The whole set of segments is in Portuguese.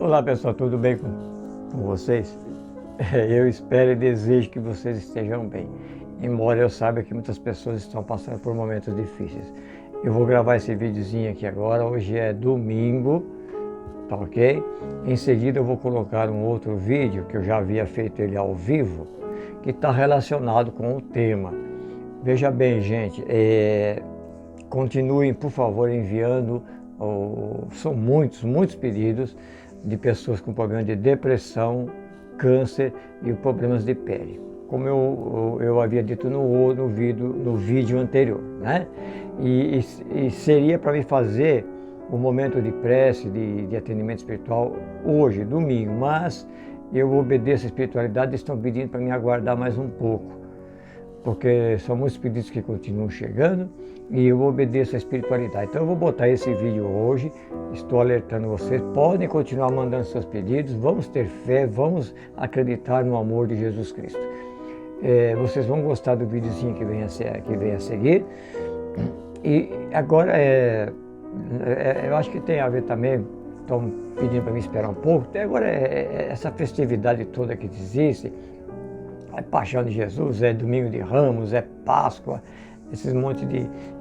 Olá pessoal, tudo bem com vocês? Eu espero e desejo que vocês estejam bem, embora eu saiba que muitas pessoas estão passando por momentos difíceis. Eu vou gravar esse videozinho aqui agora, hoje é domingo, tá ok? Em seguida eu vou colocar um outro vídeo, que eu já havia feito ele ao vivo, que está relacionado com o tema. Veja bem, gente, continuem por favor enviando, são muitos pedidos de pessoas com problemas de depressão, câncer e problemas de pele, como eu havia dito no vídeo anterior, né? E seria para me fazer um momento de prece, de atendimento espiritual hoje, domingo, mas eu obedeço a espiritualidade e estão pedindo para me aguardar mais um pouco, porque são muitos pedidos que continuam chegando e eu obedeço a espiritualidade. Então eu vou botar esse vídeo hoje, estou alertando vocês, podem continuar mandando seus pedidos, vamos ter fé, vamos acreditar no amor de Jesus Cristo. Vocês vão gostar do videozinho que vem a seguir. E agora, eu acho que tem a ver também, estão pedindo para me esperar um pouco, até agora essa festividade toda que existe, é Paixão de Jesus, é Domingo de Ramos, é Páscoa, esses montes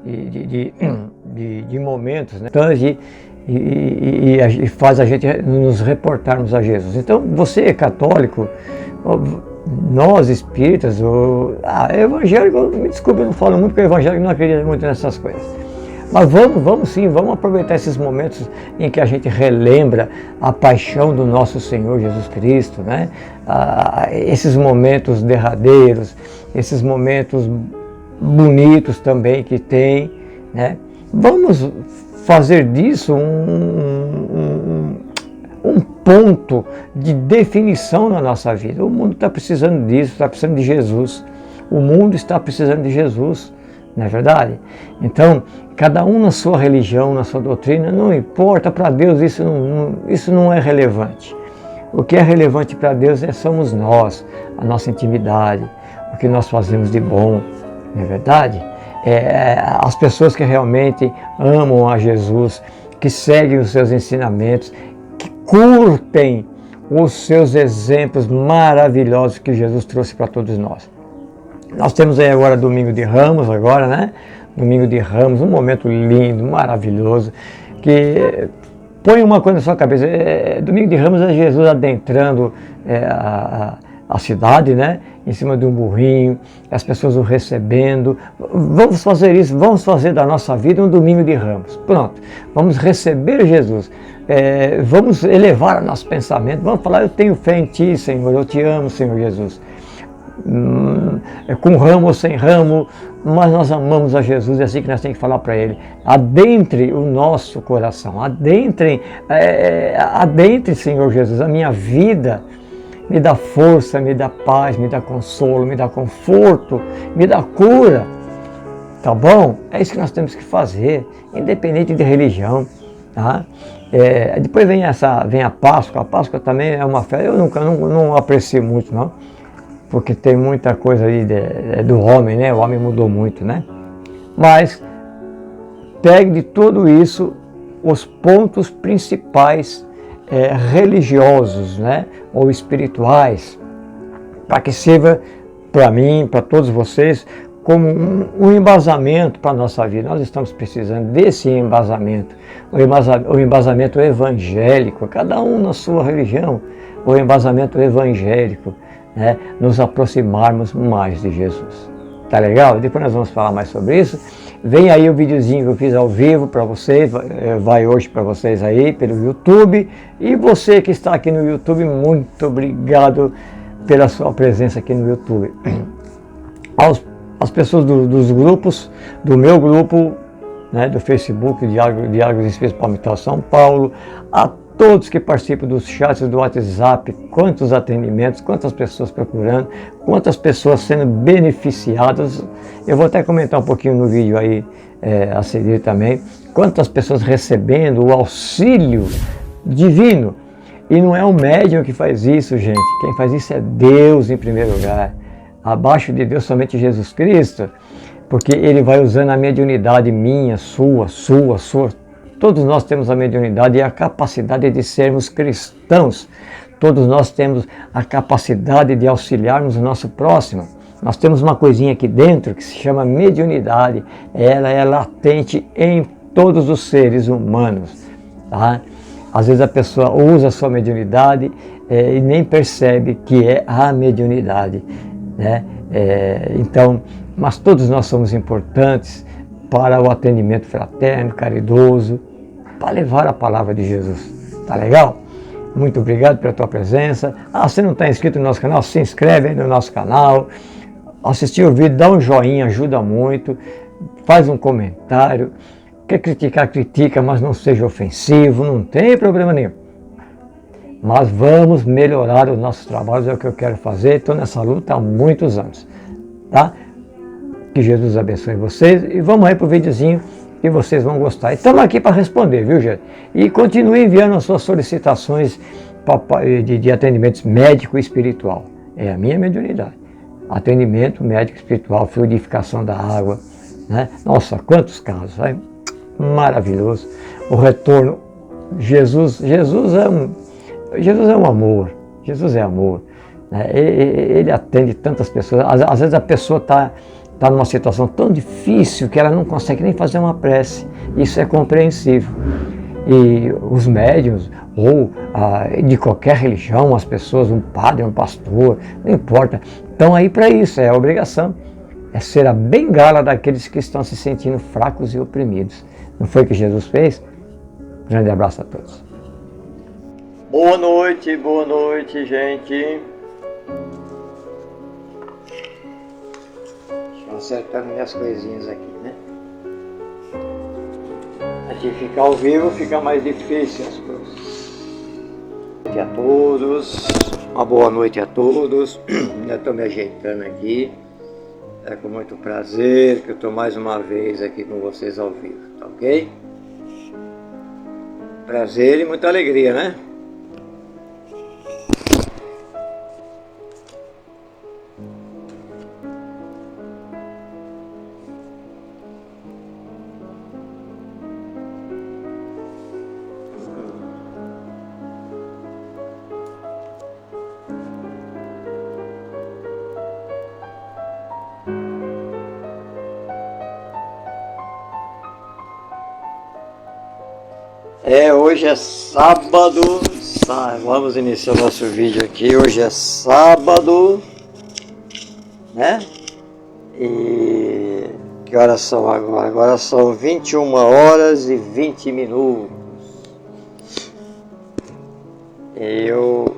de momentos, né? Então, e faz a gente nos reportarmos a Jesus. Então, você é católico, nós espíritas, evangélico, me desculpe, eu não falo muito, porque o evangélico não acredita muito nessas coisas. Mas vamos sim, vamos aproveitar esses momentos em que a gente relembra a paixão do nosso Senhor Jesus Cristo, né? Esses momentos derradeiros, esses momentos bonitos também que tem, né? Vamos fazer disso um ponto de definição na nossa vida. O mundo está precisando disso, está precisando de Jesus. O mundo está precisando de Jesus, não é verdade? Então, cada um na sua religião, na sua doutrina, não importa, para Deus isso não é relevante. O que é relevante para Deus somos nós, a nossa intimidade, o que nós fazemos de bom, não é verdade? As pessoas que realmente amam a Jesus, que seguem os seus ensinamentos, que curtem os seus exemplos maravilhosos que Jesus trouxe para todos nós. Nós temos aí agora Domingo de Ramos, agora, né? Domingo de Ramos, um momento lindo, maravilhoso, que põe uma coisa na sua cabeça. Domingo de Ramos é Jesus adentrando a cidade, né? Em cima de um burrinho, as pessoas o recebendo. Vamos fazer isso, vamos fazer da nossa vida um Domingo de Ramos. Pronto, vamos receber Jesus. Vamos elevar o nosso pensamento, vamos falar: eu tenho fé em Ti, Senhor, eu Te amo, Senhor Jesus. Com ramo ou sem ramo, mas nós amamos a Jesus, é assim que nós temos que falar para Ele. Adentre o nosso coração, adentre, Senhor Jesus, a minha vida, me dá força, me dá paz, me dá consolo, me dá conforto, me dá cura, tá bom? É isso que nós temos que fazer, independente de religião, tá? Depois vem a Páscoa também é uma festa, eu não aprecio muito, não, porque tem muita coisa aí do homem, né? O homem mudou muito, né? Mas pegue de tudo isso os pontos principais religiosos, né? Ou espirituais, para que sirva para mim, para todos vocês, como um embasamento para a nossa vida. Nós estamos precisando desse embasamento, o embasamento evangélico, cada um na sua religião, o embasamento evangélico, né, nos aproximarmos mais de Jesus. Tá legal? Depois nós vamos falar mais sobre isso. Vem aí o videozinho que eu fiz ao vivo para vocês, vai hoje para vocês aí pelo YouTube. E você que está aqui no YouTube, muito obrigado pela sua presença aqui no YouTube. As pessoas dos grupos, do meu grupo, né, do Facebook, Diálogos Espíritos Palmital São Paulo, a todos que participam dos chats do WhatsApp, quantos atendimentos, quantas pessoas procurando, quantas pessoas sendo beneficiadas. Eu vou até comentar um pouquinho no vídeo aí a seguir também, quantas pessoas recebendo o auxílio divino. E não é o médium que faz isso, gente, quem faz isso é Deus em primeiro lugar. Abaixo de Deus somente Jesus Cristo, porque Ele vai usando a mediunidade minha, sua, Todos nós temos a mediunidade e a capacidade de sermos cristãos. Todos nós temos a capacidade de auxiliarmos o nosso próximo. Nós temos uma coisinha aqui dentro que se chama mediunidade. Ela é latente em todos os seres humanos. Tá? Às vezes a pessoa usa a sua mediunidade e nem percebe que é a mediunidade. Né? Então, mas todos nós somos importantes para o atendimento fraterno, caridoso, para levar a palavra de Jesus. Tá legal? Muito obrigado pela tua presença. Se não está inscrito no nosso canal, se inscreve aí no nosso canal. Assistir o vídeo, dá um joinha, ajuda muito. Faz um comentário. Quer criticar, critica, mas não seja ofensivo, não tem problema nenhum. Mas vamos melhorar os nossos trabalhos, é o que eu quero fazer. Estou nessa luta há muitos anos. Tá? Que Jesus abençoe vocês. E vamos aí para o videozinho que vocês vão gostar. E estamos aqui para responder, viu, gente? E continue enviando as suas solicitações de atendimento médico e espiritual. É a minha mediunidade. Atendimento médico e espiritual, fluidificação da água. Né? Nossa, quantos casos. Vai? Maravilhoso. O retorno. Jesus é um amor. Jesus é amor. Né? Ele atende tantas pessoas. Às vezes a pessoa está numa situação tão difícil que ela não consegue nem fazer uma prece. Isso é compreensível. E os médiuns, ou de qualquer religião, as pessoas, um padre, um pastor, não importa, estão aí para isso, é a obrigação. É ser a bengala daqueles que estão se sentindo fracos e oprimidos. Não foi o que Jesus fez? Grande abraço a todos. Boa noite, gente. Acertando minhas coisinhas aqui, né? Aqui ficar ao vivo fica mais difícil as coisas. Boa noite a todos, uma boa noite a todos. Já estou me ajeitando aqui. É com muito prazer que eu estou mais uma vez aqui com vocês ao vivo, tá ok? Prazer e muita alegria, né? Hoje é sábado, vamos iniciar o nosso vídeo aqui. Hoje é sábado, né? E que horas são agora? Agora são 21 horas e 20 minutos. Eu,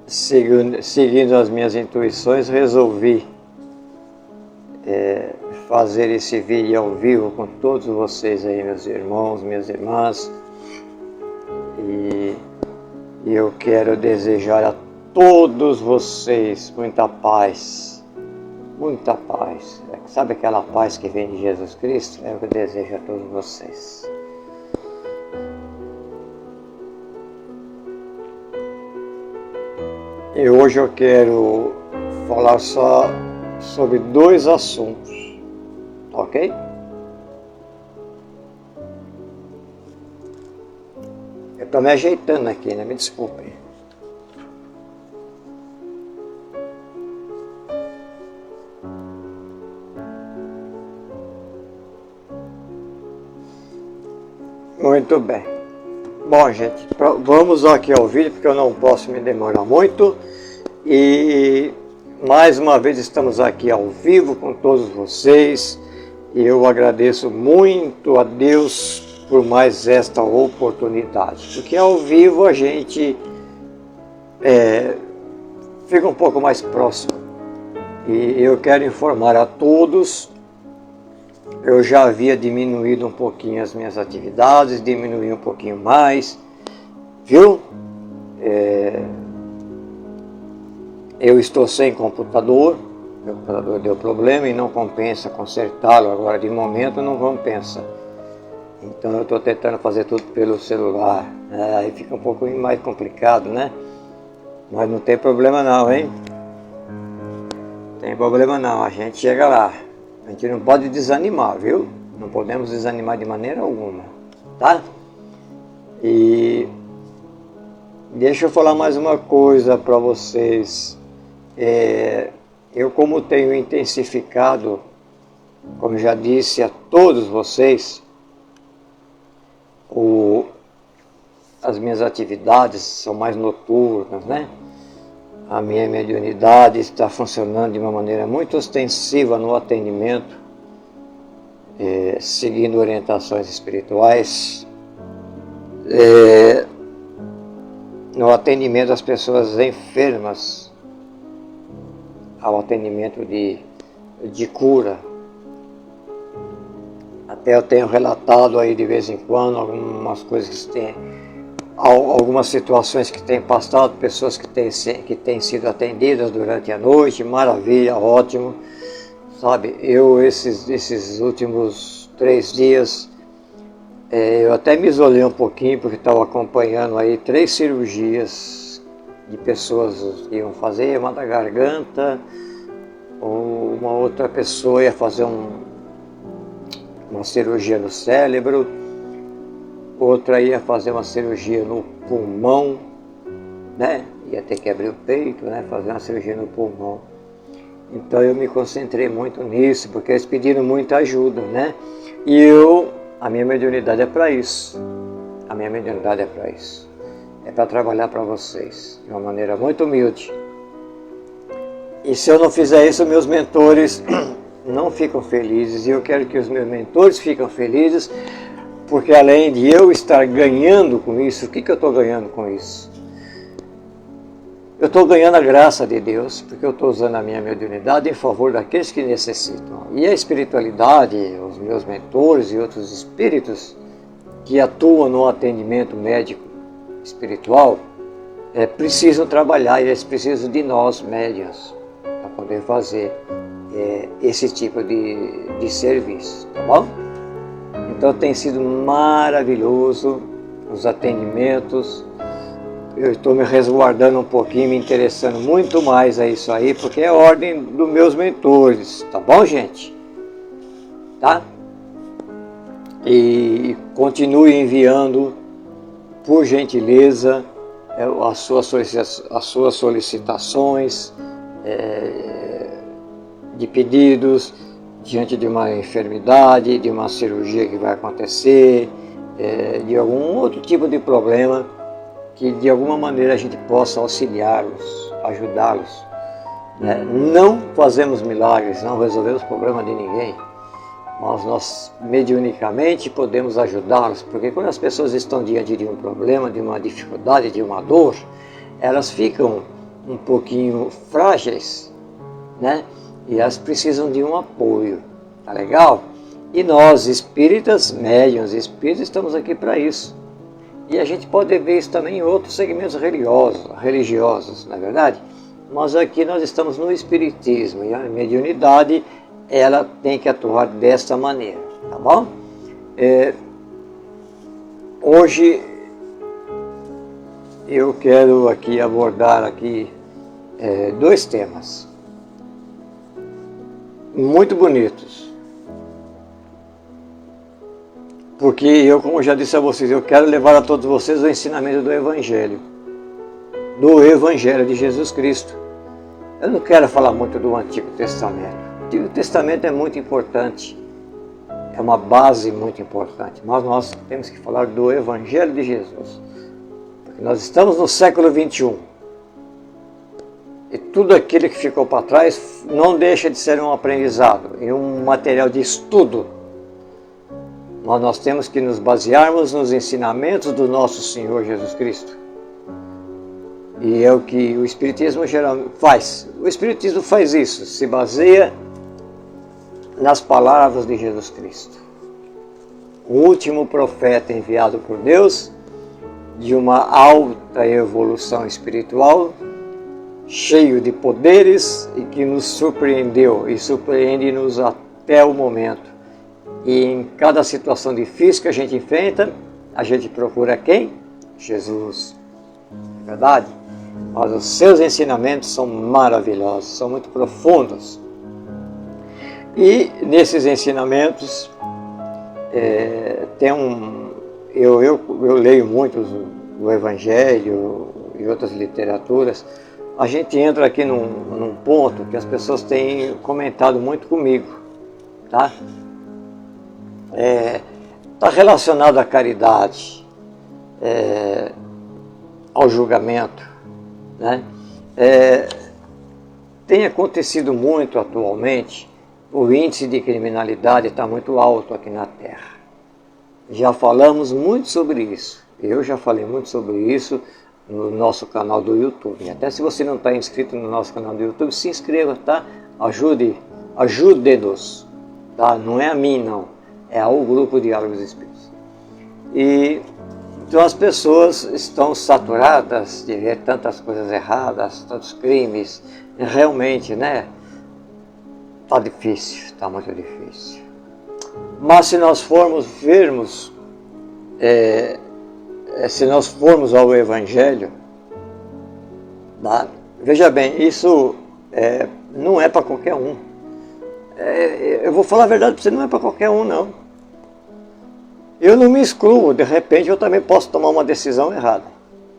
seguindo as minhas intuições, resolvi fazer esse vídeo ao vivo com todos vocês aí, meus irmãos, minhas irmãs. E eu quero desejar a todos vocês muita paz. Muita paz. Sabe aquela paz que vem de Jesus Cristo? É o que eu desejo a todos vocês. E hoje eu quero falar só sobre 2 assuntos. Ok? Eu estou me ajeitando aqui, né? Me desculpem. Muito bem. Bom, gente, vamos aqui ao vídeo, porque eu não posso me demorar muito. E mais uma vez estamos aqui ao vivo com todos vocês. E eu agradeço muito a Deus por mais esta oportunidade. Porque ao vivo a gente fica um pouco mais próximo. E eu quero informar a todos, eu já havia diminuído um pouquinho as minhas atividades, diminuí um pouquinho mais, viu? Eu estou sem computador. Meu computador deu problema e não compensa consertá-lo agora, de momento não compensa. Então eu estou tentando fazer tudo pelo celular. Aí fica um pouco mais complicado, né? Mas não tem problema não, hein? Não tem problema não, a gente chega lá. A gente não pode desanimar, viu? Não podemos desanimar de maneira alguma, tá? E deixa eu falar mais uma coisa para vocês. Eu, como tenho intensificado, como já disse a todos vocês, as minhas atividades são mais noturnas, né? A minha mediunidade está funcionando de uma maneira muito ostensiva no atendimento, seguindo orientações espirituais, no atendimento às pessoas enfermas, ao atendimento de cura. Até eu tenho relatado aí de vez em quando algumas coisas que têm, algumas situações que têm passado, pessoas que têm sido atendidas durante a noite, maravilha, ótimo. Sabe, eu esses últimos 3 dias, eu até me isolei um pouquinho, porque estava acompanhando aí 3 cirurgias de pessoas que iam fazer, uma da garganta, uma outra pessoa ia fazer uma cirurgia no cérebro, outra ia fazer uma cirurgia no pulmão, né? Ia ter que abrir o peito, né? Fazer uma cirurgia no pulmão. Então eu me concentrei muito nisso, porque eles pediram muita ajuda, né? E a minha mediunidade é para isso. A minha mediunidade é para isso. É para trabalhar para vocês, de uma maneira muito humilde. E se eu não fizer isso, meus mentores não ficam felizes. E eu quero que os meus mentores fiquem felizes, porque além de eu estar ganhando com isso, o que eu estou ganhando com isso? Eu estou ganhando a graça de Deus, porque eu estou usando a minha mediunidade em favor daqueles que necessitam. E a espiritualidade, os meus mentores e outros espíritos que atuam no atendimento médico espiritual, precisam trabalhar, e eles precisam de nós, médiuns, para poder fazer esse tipo de serviço, tá bom? Então tem sido maravilhoso os atendimentos. Eu estou me resguardando um pouquinho, me interessando muito mais a isso aí, porque é a ordem dos meus mentores, tá bom, gente? Tá? E continue enviando, por gentileza, as suas solicitações de pedidos diante de uma enfermidade, de uma cirurgia que vai acontecer, de algum outro tipo de problema, que de alguma maneira a gente possa auxiliá-los, ajudá-los. Não fazemos milagres, não resolvemos o problema de ninguém, mas nós mediunicamente podemos ajudá-los, porque quando as pessoas estão diante de um problema, de uma dificuldade, de uma dor, elas ficam um pouquinho frágeis, né? E elas precisam de um apoio, tá legal? E nós, espíritas, médiuns, espíritas, estamos aqui para isso. E a gente pode ver isso também em outros segmentos religiosos, não é verdade? Mas aqui nós estamos no espiritismo, e a mediunidade, ela tem que atuar desta maneira, tá bom? Hoje eu quero aqui abordar 2 temas muito bonitos, porque eu, como já disse a vocês, eu quero levar a todos vocês o ensinamento do Evangelho de Jesus Cristo. Eu não quero falar muito do Antigo Testamento. O Antigo Testamento é muito importante, é uma base muito importante, mas nós temos que falar do Evangelho de Jesus, porque nós estamos no século 21. E tudo aquilo que ficou para trás não deixa de ser um aprendizado e um material de estudo. Mas nós temos que nos basearmos nos ensinamentos do nosso Senhor Jesus Cristo. E é o que o Espiritismo geralmente faz. O Espiritismo faz isso, se baseia nas palavras de Jesus Cristo. O último profeta enviado por Deus, de uma alta evolução espiritual, cheio de poderes e que nos surpreendeu e surpreende-nos até o momento. E em cada situação difícil que a gente enfrenta, a gente procura quem? Jesus. É verdade? Mas os seus ensinamentos são maravilhosos, são muito profundos. E nesses ensinamentos, Eu leio muito o Evangelho e outras literaturas. A gente entra aqui num ponto que as pessoas têm comentado muito comigo, tá? Está relacionado à caridade, ao julgamento, né? Tem acontecido muito atualmente, o índice de criminalidade está muito alto aqui na Terra. Já falamos muito sobre isso. Eu já falei muito sobre isso no nosso canal do YouTube. Até se você não está inscrito no nosso canal do YouTube, se inscreva, tá? Ajude-nos, tá? Não é a mim, não. É ao grupo Diálogos Espíritos. Então as pessoas estão saturadas de ver tantas coisas erradas, tantos crimes. Realmente, né? Está difícil, está muito difícil. Mas se nós formos vermos, se nós formos ao Evangelho, tá? Veja bem, isso não é para qualquer um. Eu vou falar a verdade para você, não é para qualquer um, não. Eu não me excluo, de repente eu também posso tomar uma decisão errada.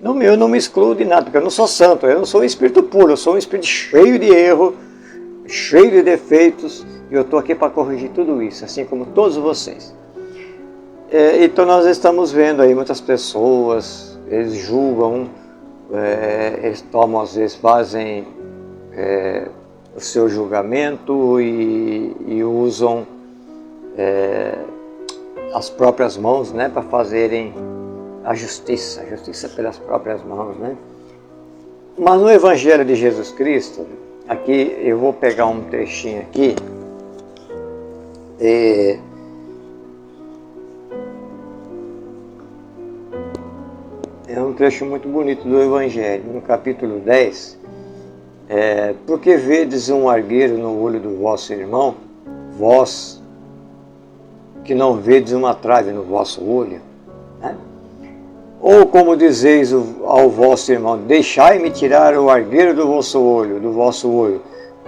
Eu não me excluo de nada, porque eu não sou santo, eu não sou um espírito puro, eu sou um espírito cheio de erro, cheio de defeitos, e eu estou aqui para corrigir tudo isso, assim como todos vocês. Então nós estamos vendo aí muitas pessoas, eles julgam, eles tomam, às vezes fazem o seu julgamento e usam as próprias mãos, né, para fazerem a justiça pelas próprias mãos, né? Mas no Evangelho de Jesus Cristo, aqui eu vou pegar um trechinho aqui, é um trecho muito bonito do Evangelho, no capítulo 10, porque vedes um argueiro no olho do vosso irmão, vós que não vedes uma trave no vosso olho, né? Ou como dizeis ao vosso irmão, deixai-me tirar o argueiro do vosso olho,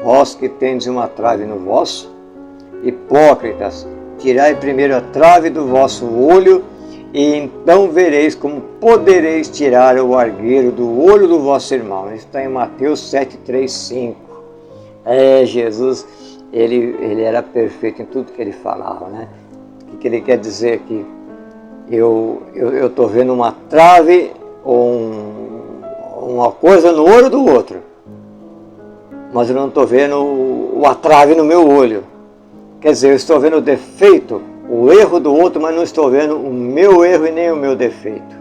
vós que tendes uma trave no vosso. Hipócritas, tirai primeiro a trave do vosso olho, e então vereis como podereis tirar o argueiro do olho do vosso irmão. Isso está em Mateus 7, 3, 5. Jesus, ele era perfeito em tudo que ele falava, né? O que ele quer dizer aqui? Eu estou vendo uma trave ou uma coisa no olho do outro, mas eu não estou vendo a trave no meu olho. Quer dizer, eu estou vendo o defeito, o erro do outro, mas não estou vendo o meu erro e nem o meu defeito.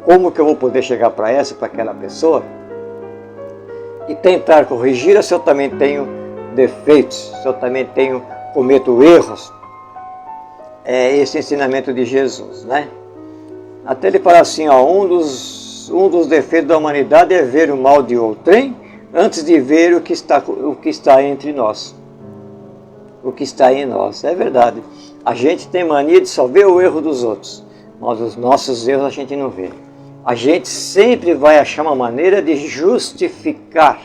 Como que eu vou poder chegar para aquela pessoa e tentar corrigir se eu também tenho defeitos, se eu também cometo erros? Esse ensinamento de Jesus, né? Até ele fala assim, um dos defeitos da humanidade é ver o mal de outrem antes de ver o que está entre nós. O que está em nós, é verdade. A gente tem mania de só ver o erro dos outros, mas os nossos erros a gente não vê. A gente sempre vai achar uma maneira de justificar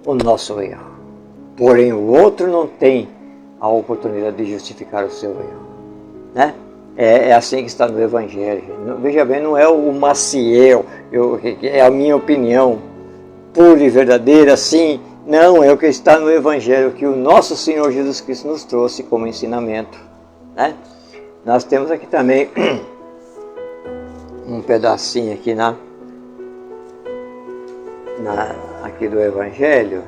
o nosso erro. Porém, o outro não tem a oportunidade de justificar o seu erro, né? É assim que está no Evangelho. Veja bem, não é o Maciel, é a minha opinião pura e verdadeira, sim. Não, é o que está no Evangelho, que o nosso Senhor Jesus Cristo nos trouxe como ensinamento, né? Nós temos aqui também um pedacinho aqui aqui do Evangelho.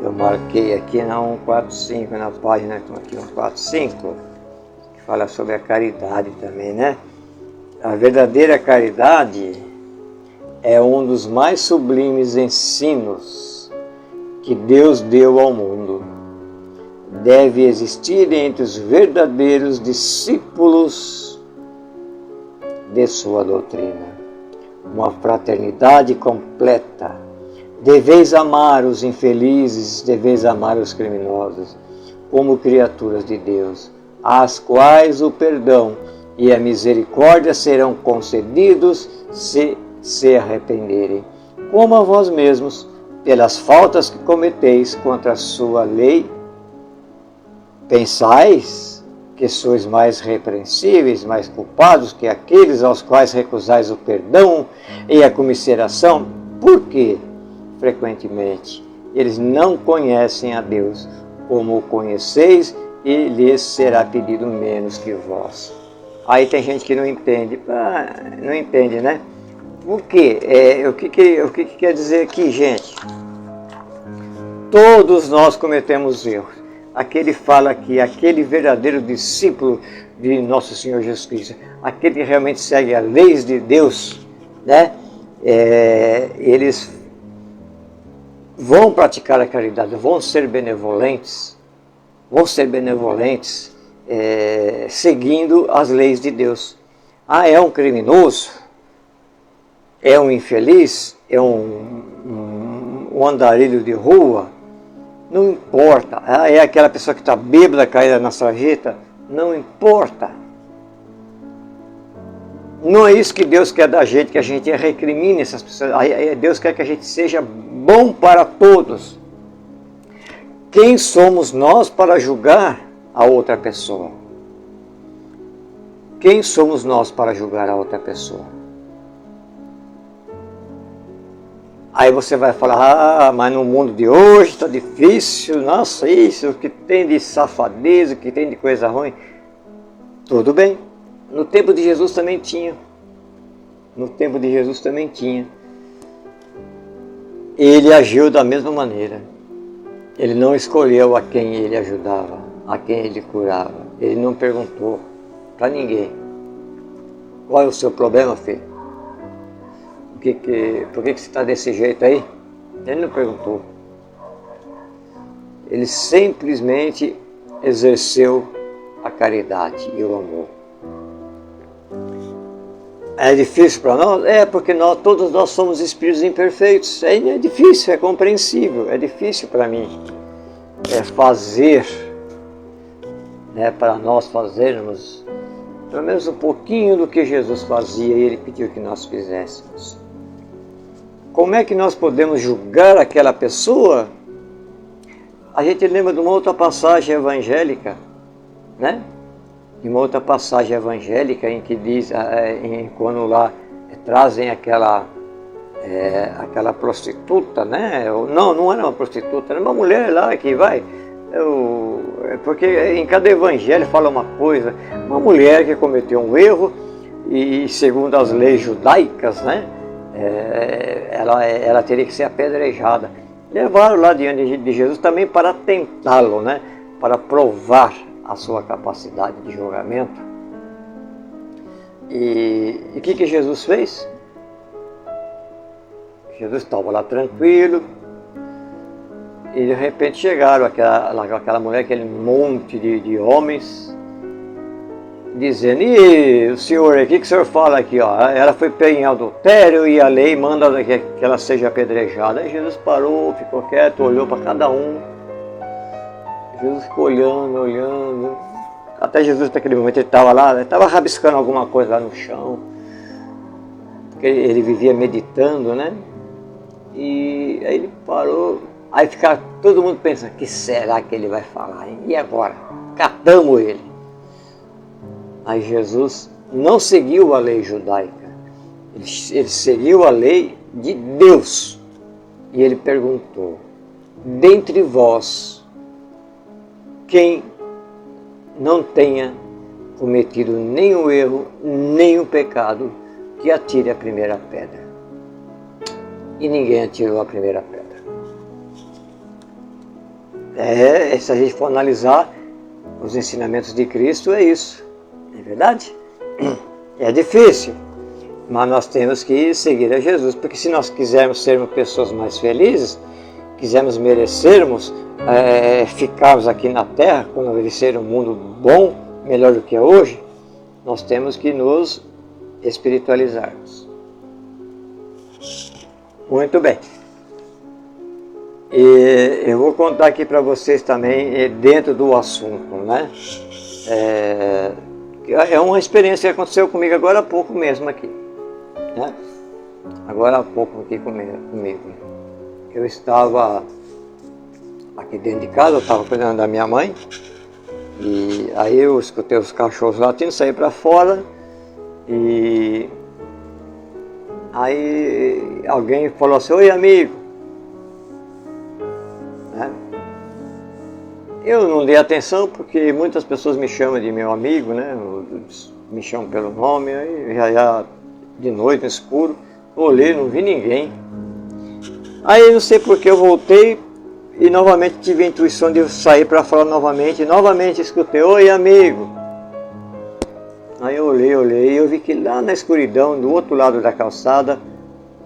Eu marquei aqui na 145, na página aqui 145, que fala sobre a caridade também, né? A verdadeira caridade é um dos mais sublimes ensinos que Deus deu ao mundo. Deve existir entre os verdadeiros discípulos de sua doutrina uma fraternidade completa. Deveis amar os infelizes, deveis amar os criminosos, como criaturas de Deus, às quais o perdão e a misericórdia serão concedidos se arrependerem, como a vós mesmos, pelas faltas que cometeis contra a sua lei. Pensais que sois mais repreensíveis, mais culpados que aqueles aos quais recusais o perdão e a comiseração. Por quê? Frequentemente, eles não conhecem a Deus como o conheceis, e lhes será pedido menos que vós. Aí tem gente que não entende. Não entende, né? Por quê? O que quer dizer aqui, gente? Todos nós cometemos erros. Aquele fala aqui, aquele verdadeiro discípulo de nosso Senhor Jesus Cristo, aquele que realmente segue as leis de Deus, né? Eles vão praticar a caridade, vão ser benevolentes, seguindo as leis de Deus. É um criminoso? É um infeliz? É um andarilho de rua? Não importa. É aquela pessoa que está bêbada, caída na sarjeta? Não importa. Não é isso que Deus quer da gente, que a gente recrimine essas pessoas. Deus quer que a gente seja bom para todos. Quem somos nós para julgar a outra pessoa? Quem somos nós para julgar a outra pessoa? Aí você vai falar, mas no mundo de hoje está difícil, nossa, isso, o que tem de safadeza, o que tem de coisa ruim. Tudo bem, no tempo de Jesus também tinha. Ele agiu da mesma maneira. Ele não escolheu a quem ele ajudava, a quem ele curava. Ele não perguntou para ninguém: qual é o seu problema, filho? Por que você está desse jeito aí? Ele não perguntou. Ele simplesmente exerceu a caridade e o amor. É difícil para nós? Porque todos nós somos espíritos imperfeitos. É difícil, é compreensível, é difícil para mim. Fazer, para nós fazermos pelo menos um pouquinho do que Jesus fazia e Ele pediu que nós fizéssemos. Como é que nós podemos julgar aquela pessoa? A gente lembra de uma outra passagem evangélica, né? De uma outra passagem evangélica em que diz, quando lá trazem aquela prostituta, né? Não era uma prostituta, era uma mulher lá que vai... porque em cada evangelho fala uma coisa. Uma mulher que cometeu um erro e segundo as leis judaicas, né? Ela teria que ser apedrejada. Levaram lá diante de Jesus também para tentá-lo, né? Para provar a sua capacidade de julgamento. E o que Jesus fez? Jesus estava lá tranquilo e de repente chegaram aquela mulher, aquele monte de homens, dizendo: e o senhor, o que o senhor fala aqui? Ela foi pega em adultério e a lei manda que ela seja apedrejada. Aí Jesus parou, ficou quieto, olhou para cada um. Jesus ficou olhando. Até Jesus naquele momento ele estava lá, estava rabiscando alguma coisa lá no chão, porque ele vivia meditando, né? E aí ele parou, aí ficava todo mundo pensando: que será que ele vai falar, hein? E agora? Catamos ele. Aí Jesus não seguiu a lei judaica, ele seguiu a lei de Deus. E ele perguntou: dentre vós, quem não tenha cometido nenhum erro, nenhum pecado, que atire a primeira pedra. E ninguém atirou a primeira pedra. Se a gente for analisar os ensinamentos de Cristo, é isso. É verdade? É difícil, mas nós temos que seguir a Jesus, porque se nós quisermos sermos pessoas mais felizes, quisermos merecermos ficarmos aqui na Terra, conhecer um mundo bom, melhor do que é hoje, nós temos que nos espiritualizarmos. Muito bem. E eu vou contar aqui para vocês também, dentro do assunto, né? É uma experiência que aconteceu comigo agora há pouco mesmo aqui, né? Agora há pouco aqui comigo. Eu estava aqui dentro de casa, eu estava cuidando da minha mãe, E aí eu escutei os cachorros latindo, saí para fora e aí alguém falou assim: oi, amigo. Né? Eu não dei atenção porque muitas pessoas me chamam de meu amigo, né? Me chamam pelo nome, aí já de noite, no escuro, olhei, não vi ninguém. Aí não sei porque eu voltei e novamente tive a intuição de sair para falar novamente, e novamente escutei: oi, amigo. Aí eu olhei e eu vi que lá na escuridão, do outro lado da calçada,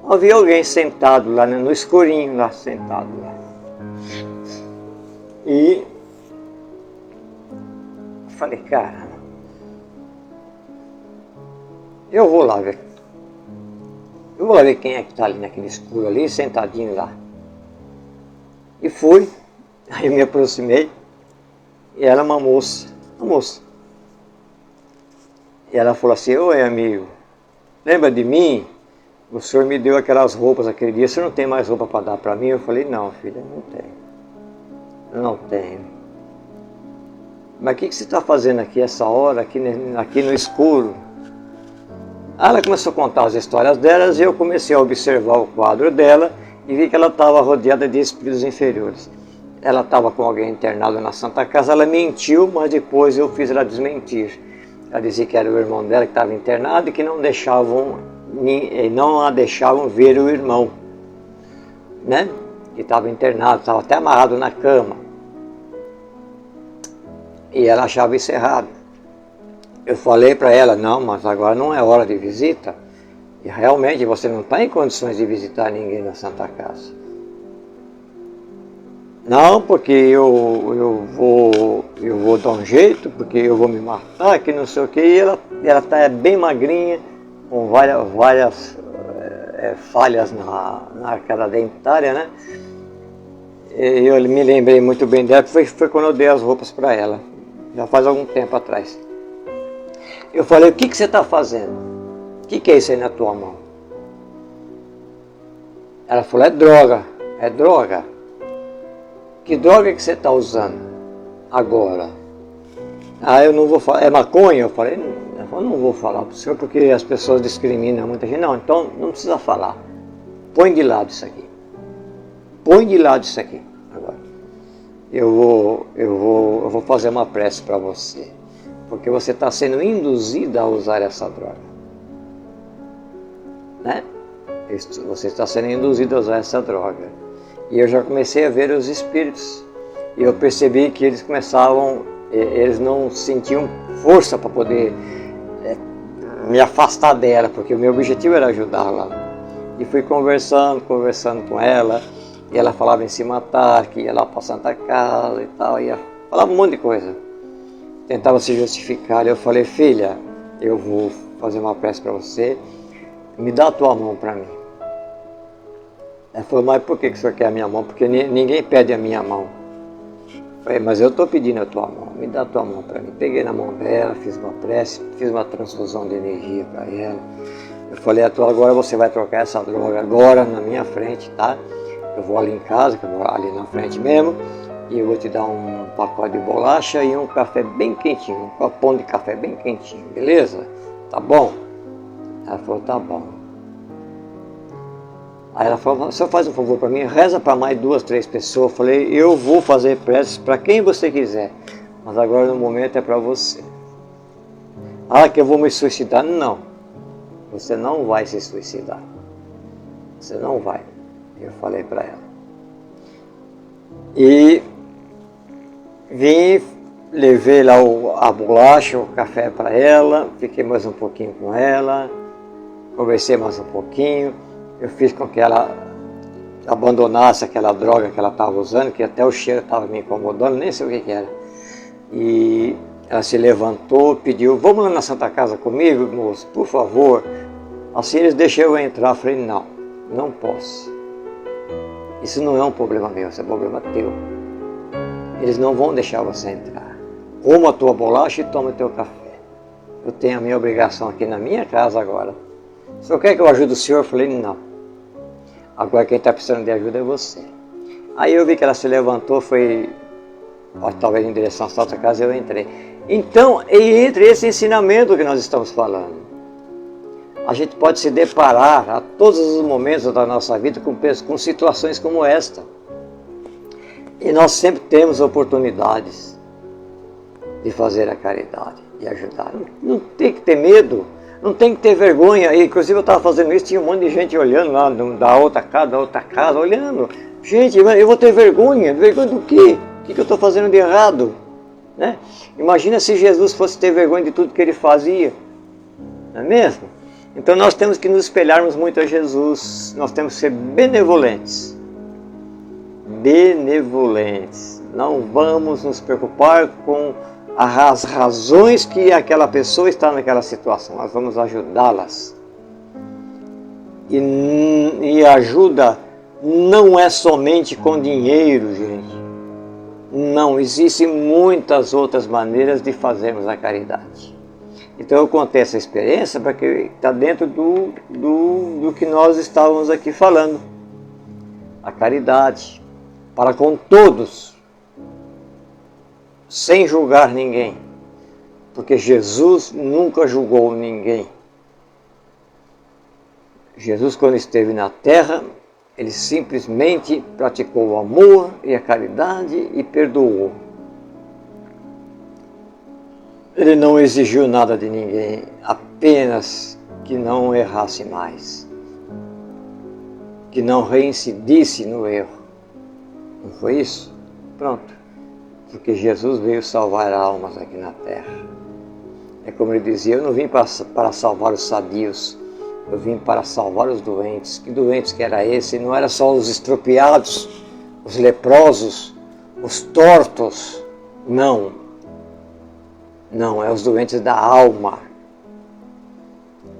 havia alguém sentado lá, né, no escurinho, lá sentado lá. E falei: cara, eu vou lá ver. Eu vou lá ver quem é que está ali naquele escuro ali, sentadinho lá. E fui, aí eu me aproximei, e era uma moça. E ela falou assim: oi, amigo, lembra de mim? O senhor me deu aquelas roupas aquele dia, você não tem mais roupa para dar para mim? Eu falei: não, filha, não tenho. Não tenho. Mas o que você está fazendo aqui essa hora, aqui no escuro? Aí ela começou a contar as histórias delas e eu comecei a observar o quadro dela e vi que ela estava rodeada de espíritos inferiores. Ela estava com alguém internado na Santa Casa, ela mentiu, mas depois eu fiz ela desmentir. Ela dizia que era o irmão dela que estava internado e que não a deixavam ver o irmão, né? Que estava internado, estava até amarrado na cama. E ela achava isso errado. Eu falei para ela: não, mas agora não é hora de visita. E realmente você não está em condições de visitar ninguém na Santa Casa. Não, porque eu vou dar um jeito, porque eu vou me matar, que não sei o que. E ela está bem magrinha, com várias falhas na arcada dentária, né? E eu me lembrei muito bem dela, foi quando eu dei as roupas para ela, já faz algum tempo atrás. Eu falei: o que você está fazendo? O que é isso aí na tua mão? Ela falou: é droga. É droga? Que droga que você está usando agora? Ah, eu não vou falar. É maconha? Eu falei: não vou falar para o senhor porque as pessoas discriminam muita gente. Não, então não precisa falar. Põe de lado isso aqui. Põe de lado isso aqui agora. Eu vou fazer uma prece para você, porque você está sendo induzida a usar essa droga, né? Você está sendo induzido a usar essa droga. E eu já comecei a ver os espíritos, e eu percebi que eles eles não sentiam força para poder me afastar dela, porque o meu objetivo era ajudá-la. E fui conversando com ela, e ela falava em se matar, que ia lá para a Santa Casa e tal, falava um monte de coisa. Tentava se justificar. Eu falei: filha, eu vou fazer uma prece para você, me dá a tua mão para mim. Ela falou: mas por que o senhor quer a minha mão? Porque ninguém pede a minha mão. Eu falei: mas eu estou pedindo a tua mão, me dá a tua mão para mim. Peguei na mão dela, fiz uma prece, fiz uma transfusão de energia para ela. Eu falei: agora você vai trocar essa droga agora na minha frente, tá? Eu vou ali em casa, que eu vou ali na frente mesmo, e eu vou te dar um pacote de bolacha e um café bem quentinho, um copão de café bem quentinho, beleza? Tá bom? Ela falou: tá bom. Aí ela falou: o senhor faz um favor para mim, reza para mais 2, 3 pessoas. Eu falei: eu vou fazer preces para quem você quiser, mas agora no momento é para você. Ah, que eu vou me suicidar? Não, você não vai se suicidar. Você não vai. Eu falei para ela. E vim, levei lá a bolacha, o café para ela, fiquei mais um pouquinho com ela, conversei mais um pouquinho. Eu fiz com que ela abandonasse aquela droga que ela estava usando, que até o cheiro estava me incomodando, nem sei o que era. E ela se levantou, pediu: vamos lá na Santa Casa comigo, moço, por favor. Assim eles deixaram eu entrar. Eu falei: não posso. Isso não é um problema meu, isso é um problema teu. Eles não vão deixar você entrar. Coma a tua bolacha e toma o teu café. Eu tenho a minha obrigação aqui na minha casa agora. O senhor quer que eu ajude o senhor? Eu falei: não. Agora quem está precisando de ajuda é você. Aí eu vi que ela se levantou, foi talvez em direção à Santa Casa, eu entrei. Então, entre esse ensinamento que nós estamos falando, a gente pode se deparar a todos os momentos da nossa vida com situações como esta. E nós sempre temos oportunidades de fazer a caridade, de ajudar. Não tem que ter medo, não tem que ter vergonha. E, inclusive eu estava fazendo isso, tinha um monte de gente olhando lá da outra casa, olhando. Gente, eu vou ter vergonha. Vergonha do quê? O que eu estou fazendo de errado? Né? Imagina se Jesus fosse ter vergonha de tudo que ele fazia. Não é mesmo? Então nós temos que nos espelharmos muito a Jesus. Nós temos que ser benevolentes. Benevolentes. Não vamos nos preocupar com as razões que aquela pessoa está naquela situação. Nós vamos ajudá-las. E ajuda não é somente com dinheiro, gente. Não, existem muitas outras maneiras de fazermos a caridade. Então eu contei essa experiência porque está dentro do que nós estávamos aqui falando. A caridade para com todos, sem julgar ninguém, porque Jesus nunca julgou ninguém. Jesus, quando esteve na terra, ele simplesmente praticou o amor e a caridade e perdoou. Ele não exigiu nada de ninguém, apenas que não errasse mais, que não reincidisse no erro. Não foi isso? Pronto. Porque Jesus veio salvar almas aqui na terra. É como ele dizia, eu não vim para salvar os sadios, eu vim para salvar os doentes. Que doentes que era esse? Não era só os estropiados, os leprosos, os tortos. Não. Não, é os doentes da alma.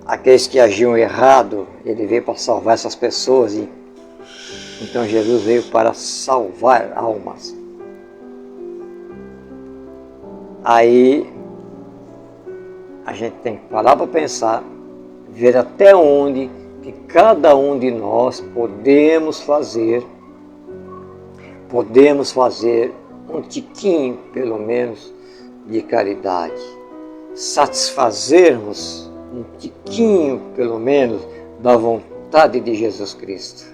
Aqueles que agiam errado, ele veio para salvar essas pessoas. Então Jesus veio para salvar almas. Aí a gente tem que parar para pensar, ver até onde que cada um de nós podemos fazer um tiquinho, pelo menos, de caridade. Satisfazermos um tiquinho, pelo menos, da vontade de Jesus Cristo.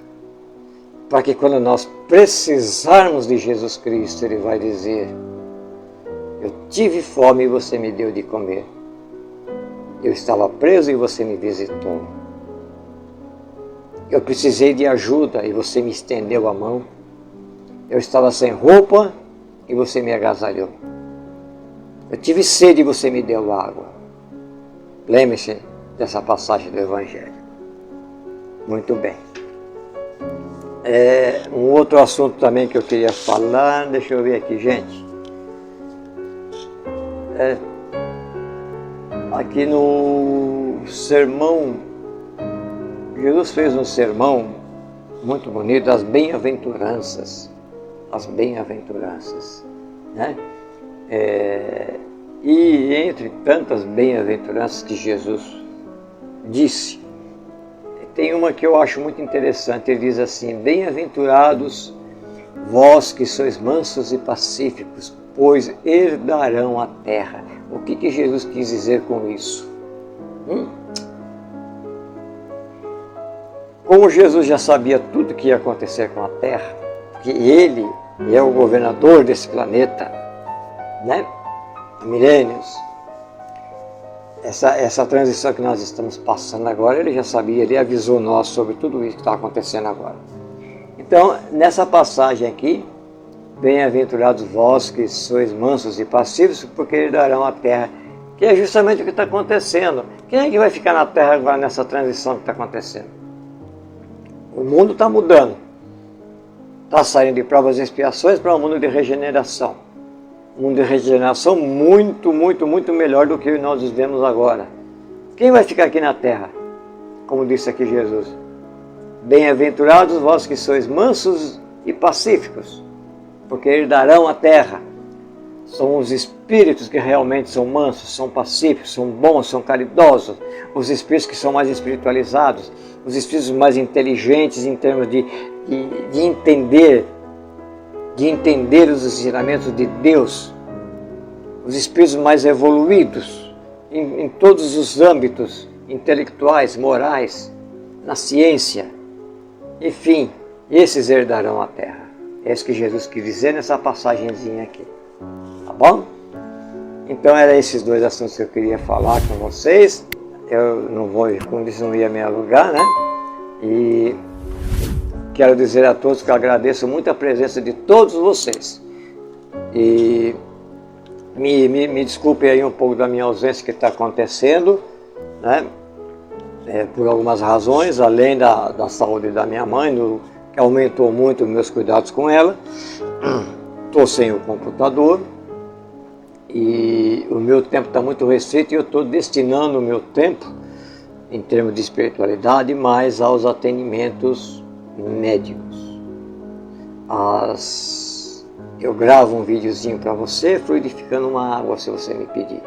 Para que quando nós precisarmos de Jesus Cristo, Ele vai dizer, eu tive fome e você me deu de comer. Eu estava preso e você me visitou. Eu precisei de ajuda e você me estendeu a mão. Eu estava sem roupa e você me agasalhou. Eu tive sede e você me deu água. Lembre-se dessa passagem do Evangelho. Muito bem. Um outro assunto também que eu queria falar, deixa eu ver aqui, gente. Aqui no sermão, Jesus fez um sermão muito bonito, as bem-aventuranças. As bem-aventuranças, né? E entre tantas bem-aventuranças que Jesus disse, tem uma que eu acho muito interessante. Ele diz assim, bem-aventurados vós que sois mansos e pacíficos, pois herdarão a terra. O que Jesus quis dizer com isso? Como Jesus já sabia tudo que ia acontecer com a terra, que ele é o governador desse planeta, né? Há milênios. Essa transição que nós estamos passando agora, ele já sabia, ele avisou nós sobre tudo isso que está acontecendo agora. Então, nessa passagem aqui, bem-aventurados vós que sois mansos e pacíficos, porque herdarão a terra, que é justamente o que está acontecendo. Quem é que vai ficar na terra agora nessa transição que está acontecendo? O mundo está mudando. Está saindo de provas e expiações para um mundo de regeneração. Um mundo de regeneração muito, muito, muito melhor do que nós vivemos agora. Quem vai ficar aqui na terra? Como disse aqui Jesus. Bem-aventurados vós que sois mansos e pacíficos, porque herdarão a terra. São os espíritos que realmente são mansos, são pacíficos, são bons, são caridosos. Os espíritos que são mais espiritualizados, os espíritos mais inteligentes em termos de entender de entender os ensinamentos de Deus, os espíritos mais evoluídos em todos os âmbitos intelectuais, morais, na ciência, enfim, esses herdarão a terra. É isso que Jesus quis dizer nessa passagenzinha aqui, tá bom? Então eram esses dois assuntos que eu queria falar com vocês. Eu não vou, como disse, não ia me alugar, né? E quero dizer a todos que eu agradeço muito a presença de todos vocês. E me desculpe aí um pouco da minha ausência que está acontecendo, né? Por algumas razões, além da saúde da minha mãe, que aumentou muito os meus cuidados com ela. Estou sem o computador e o meu tempo está muito restrito e eu estou destinando o meu tempo, em termos de espiritualidade, mais aos atendimentos médicos. Eu gravo um videozinho para você, fluidificando uma água, se você me pedir.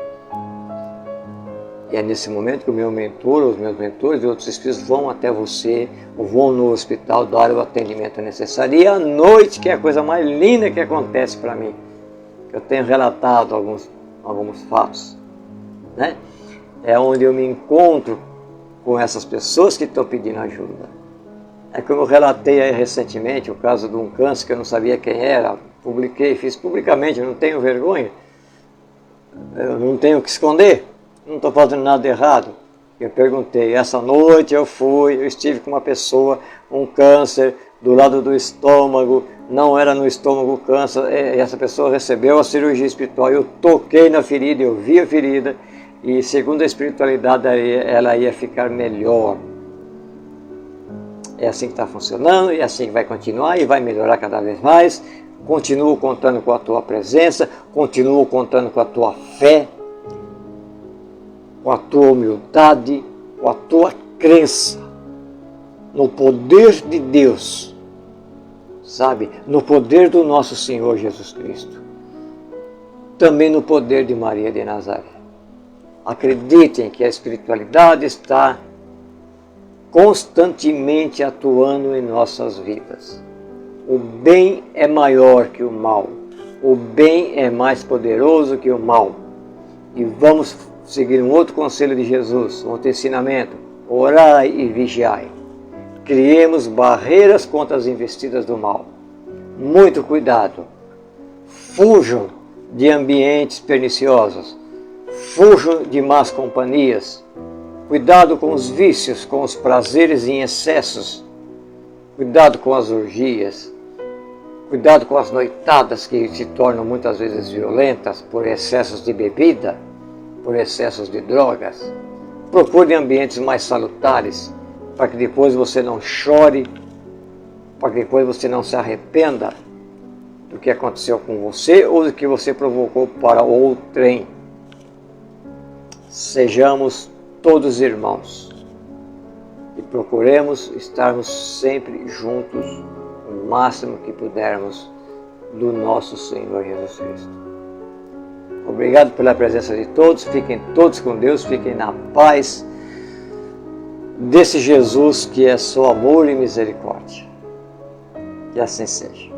E é nesse momento que o meu mentor, os meus mentores e outros espíritos vão até você, ou vão no hospital dar o atendimento necessário. E à noite, que é a coisa mais linda que acontece para mim, eu tenho relatado alguns fatos, né? É onde eu me encontro com essas pessoas que estão pedindo ajuda. É como eu relatei aí recentemente o caso de um câncer que eu não sabia quem era, publiquei, fiz publicamente, não tenho vergonha, eu não tenho o que esconder, não estou fazendo nada errado. Eu perguntei, essa noite eu estive com uma pessoa, um câncer do lado do estômago, não era no estômago o câncer, e essa pessoa recebeu a cirurgia espiritual, eu toquei na ferida, eu vi a ferida, e segundo a espiritualidade ela ia ficar melhor. É assim que está funcionando, e é assim que vai continuar, e vai melhorar cada vez mais. Continuo contando com a tua presença, continuo contando com a tua fé, com a tua humildade, com a tua crença no poder de Deus, sabe? No poder do nosso Senhor Jesus Cristo. Também no poder de Maria de Nazaré. Acreditem que a espiritualidade está constantemente atuando em nossas vidas. O bem é maior que o mal. O bem é mais poderoso que o mal. E vamos seguir um outro conselho de Jesus, um outro ensinamento. Orai e vigiai. Criemos barreiras contra as investidas do mal. Muito cuidado. Fujam de ambientes perniciosos. Fujam de más companhias. Cuidado com os vícios, com os prazeres em excessos. Cuidado com as orgias. Cuidado com as noitadas que se tornam muitas vezes violentas por excessos de bebida, por excessos de drogas. Procure ambientes mais salutares, para que depois você não chore, para que depois você não se arrependa do que aconteceu com você ou do que você provocou para outrem. Sejamos todos irmãos e procuremos estarmos sempre juntos, o máximo que pudermos, do nosso Senhor Jesus Cristo. Obrigado pela presença de todos, fiquem todos com Deus, fiquem na paz desse Jesus que é só amor e misericórdia. Que assim seja.